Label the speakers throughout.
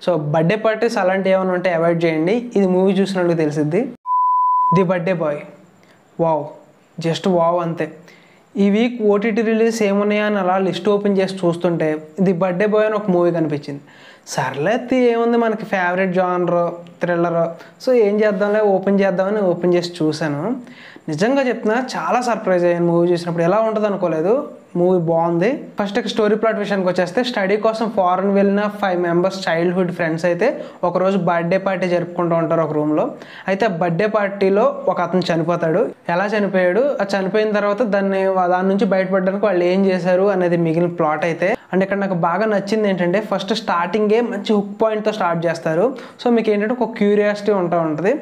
Speaker 1: So birthday parties అలాంటివి ఏమైనా ఉంటే అవాయిడ్ చేయండి. ఇది మూవీ చూసినట్టు తెలిసిద్ది. The birthday boy, wow, just wow అంతే. ఈ వీక్ ఓటీటీ రిలీజ్ ఏమున్నాయా అని అలా లిస్ట్ ఓపెన్ చేసి చూస్తుంటే ది బర్త్డే బాయ్ అని ఒక మూవీ కనిపించింది. సర్లేత్తి ఏముంది, మనకి ఫేవరెట్ జానర్ థ్రిల్లర్, సో ఏం చేద్దాంలే ఓపెన్ చేద్దామని ఓపెన్ చేసి చూశాను. నిజంగా చెప్తున్నా చాలా సర్ప్రైజ్ అయ్యాను మూవీ చూసినప్పుడు. ఎలా ఉంటుంది అనుకోలేదు. మూవీ బాగుంది. ఫస్ట్ స్టోరీ ప్లాట్ విషయానికి వచ్చేస్తే, స్టడీ కోసం ఫారెన్ వెళ్ళిన 5 మెంబర్స్ చైల్డ్హుడ్ ఫ్రెండ్స్ అయితే ఒకరోజు బర్త్డే పార్టీ జరుపుకుంటూ ఉంటారు ఒక రూమ్లో. అయితే బర్త్డే పార్టీలో ఒక అతను చనిపోతాడు. ఎలా చనిపోయాడు, ఆ చనిపోయిన తర్వాత దాని నుంచి బయటపడడానికి వాళ్ళు ఏం చేశారు అనేది మిగిలిన ప్లాట్ అయితే. అండ్ ఇక్కడ నాకు బాగా నచ్చింది ఏంటంటే, ఫస్ట్ స్టార్టింగే మంచి హుక్ పాయింట్తో స్టార్ట్ చేస్తారు. సో మీకు ఏంటంటే ఒక క్యూరియాసిటీ ఉంటుంది.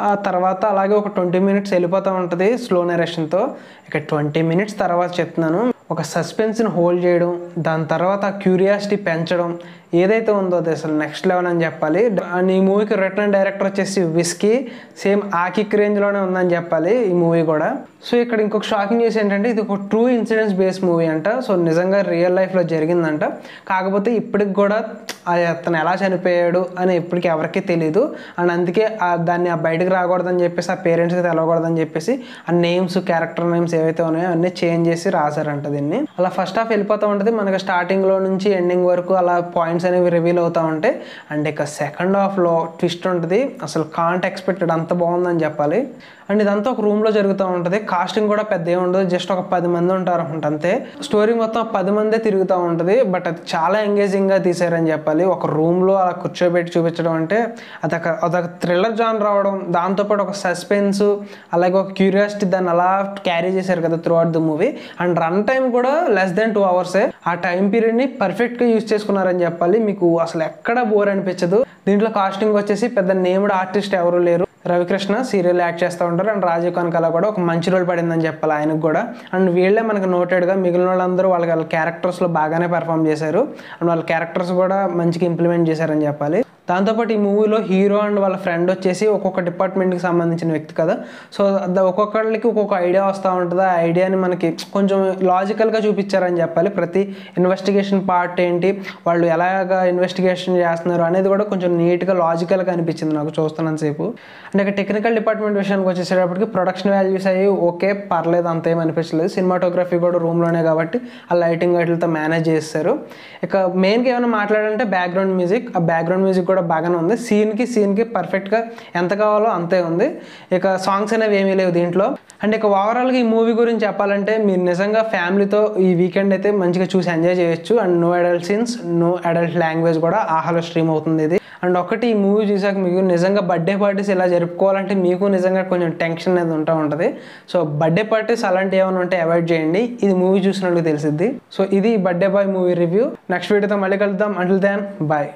Speaker 1: ఆ తర్వాత అలాగే ఒక 20 మినిట్స్ వెళ్ళిపోతూ ఉంటుంది స్లో నరేషన్తో. ఇక 20 మినిట్స్ తర్వాత చెప్తున్నాను, ఒక సస్పెన్స్ని హోల్డ్ చేయడం, దాని తర్వాత క్యూరియాసిటీ పెంచడం ఏదైతే ఉందో అది అసలు నెక్స్ట్ లెవెల్ అని చెప్పాలి. అండ్ ఈ మూవీకి రిటర్న్ డైరెక్టర్ వచ్చేసి విస్కీ, సేమ్ ఆ కిక్ రేంజ్లోనే ఉందని చెప్పాలి ఈ మూవీ కూడా. సో ఇక్కడ ఇంకొక షాకింగ్ న్యూస్ ఏంటంటే, ఇది ఒక ట్రూ ఇన్సిడెంట్స్ బేస్డ్ మూవీ అంట. సో నిజంగా రియల్ లైఫ్లో జరిగిందంట. కాకపోతే ఇప్పటికి కూడా అతను ఎలా చనిపోయాడు అని ఇప్పటికి ఎవరికీ తెలియదు. అండ్ అందుకే దాన్ని బయటకు రాకూడదని చెప్పేసి, ఆ పేరెంట్స్కి తెలవకూడదని చెప్పేసి ఆ నేమ్స్, క్యారెక్టర్ నేమ్స్ ఏవైతే ఉన్నాయో అన్నీ చేంజ్ చేసి రాశారంట దీన్ని. అలా ఫస్ట్ హాఫ్ వెళ్ళిపోతూ ఉంటుంది, మనకి స్టార్టింగ్లో నుంచి ఎండింగ్ వరకు అలా పాయింట్స్ అనేవి రివీల్ అవుతూ ఉంటాయి. అండ్ ఇక సెకండ్ హాఫ్లో ట్విస్ట్ ఉంటుంది, అసలు కాంట్ ఎక్స్పెక్టెడ్, అంత బాగుందని చెప్పాలి. అండ్ ఇదంతా ఒక రూమ్లో జరుగుతూ ఉంటుంది. కాస్టింగ్ కూడా పెద్ద ఏమి ఉండదు, జస్ట్ ఒక 10 మంది ఉంటారు అంతే. స్టోరీ మొత్తం 10 మందే తిరుగుతూ ఉంటుంది. బట్ అది చాలా ఎంగేజింగ్గా తీసారని చెప్పాలి. ఒక రూమ్లో అలా కూర్చోబెట్టి చూపించడం అంటే అదొక థ్రిల్లర్ జాన్ రావడం, దాంతోపాటు ఒక సస్పెన్స్, అలాగే ఒక క్యూరియాసిటీ, దాన్ని అలా క్యారీ చేశారు కదా through out the movie. And run time కూడా లెస్ దెన్ 2 అవర్సే. ఆ టైం పీరియడ్ని పర్ఫెక్ట్గా యూజ్ చేసుకున్నారని చెప్పాలి. మీకు అసలు ఎక్కడ బోర్ అనిపించదు. దీంట్లో కాస్టింగ్ వచ్చేసి పెద్ద నేమ్డ్ ఆర్టిస్ట్ ఎవరు లేరు. రవికృష్ణ సీరియల్ యాక్ట్ చేస్తూ ఉంటారు. అండ్ రాజీవ్ కనకాల కూడా ఒక మంచి రోల్ పడిందని చెప్పాలి ఆయనకు కూడా. అండ్ వీళ్ళే మనకు నోటెడ్గా, మిగిలిన వాళ్ళందరూ వాళ్ళ క్యారెక్టర్స్లో బాగానే పెర్ఫామ్ చేశారు. అండ్ వాళ్ళ క్యారెక్టర్స్ కూడా మంచిగా ఇంప్లిమెంట్ చేశారని చెప్పాలి. దాంతోపాటు ఈ మూవీలో హీరో అండ్ వాళ్ళ ఫ్రెండ్ వచ్చేసి ఒక్కొక్క డిపార్ట్మెంట్కి సంబంధించిన వ్యక్తి కదా. సో ఒక్కొక్కరికి ఒక్కొక్క ఐడియా వస్తూ ఉంటుంది. ఆ ఐడియాని మనకి కొంచెం లాజికల్గా చూపించారని చెప్పాలి. ప్రతి ఇన్వెస్టిగేషన్ పార్ట్ ఏంటి, వాళ్ళు ఎలాగ ఇన్వెస్టిగేషన్ చేస్తున్నారు అనేది కూడా కొంచెం నీట్గా లాజికల్గా అనిపించింది నాకు చూస్తున్నంతసేపు. అంటే ఇక టెక్నికల్ డిపార్ట్మెంట్ విషయానికి వచ్చేసేటప్పటికి ప్రొడక్షన్ వాల్యూస్ అయ్యి ఓకే, పర్లేదు, అంతేం అనిపించలేదు. సినిమాటోగ్రఫీ కూడా రూమ్లోనే కాబట్టి ఆ లైటింగ్ వాటితో మేనేజ్ చేస్తారు. ఇక మెయిన్గా ఏమైనా మాట్లాడాలంటే బ్యాక్గ్రౌండ్ మ్యూజిక్, ఆ బ్యాక్గ్రౌండ్ మ్యూజిక్ కూడా బాగానే ఉంది. సీన్కి పర్ఫెక్ట్గా ఎంత కావాలో అంతే ఉంది. ఇక సాంగ్స్ అనేవి ఏమీ లేవు దీంట్లో. అండ్ ఇక ఓవరాల్గా ఈ మూవీ గురించి చెప్పాలంటే, మీరు నిజంగా ఫ్యామిలీతో ఈ వీకెండ్ అయితే మంచిగా చూసి ఎంజాయ్ చేయొచ్చు. And no adult scenes, no adult language కూడా ఆహాలో స్ట్రీమ్ అవుతుంది ఇది. అండ్ ఒకటి ఈ మూవీ చూసాక మీకు నిజంగా బర్త్డే పార్టీస్ ఇలా జరుపుకోవాలంటే మీకు నిజంగా కొంచెం టెన్షన్ అనేది ఉంటుంది. సో బర్త్డే పార్టీస్ అలాంటివి ఏమైనా ఉంటే అవాయిడ్ చేయండి. ఇది మూవీ చూసినట్టు తెలిసిద్ది. సో ఇది birthday boy movie review. Next వీడియోతో మళ్ళీ కలుద్దాం. Until then bye.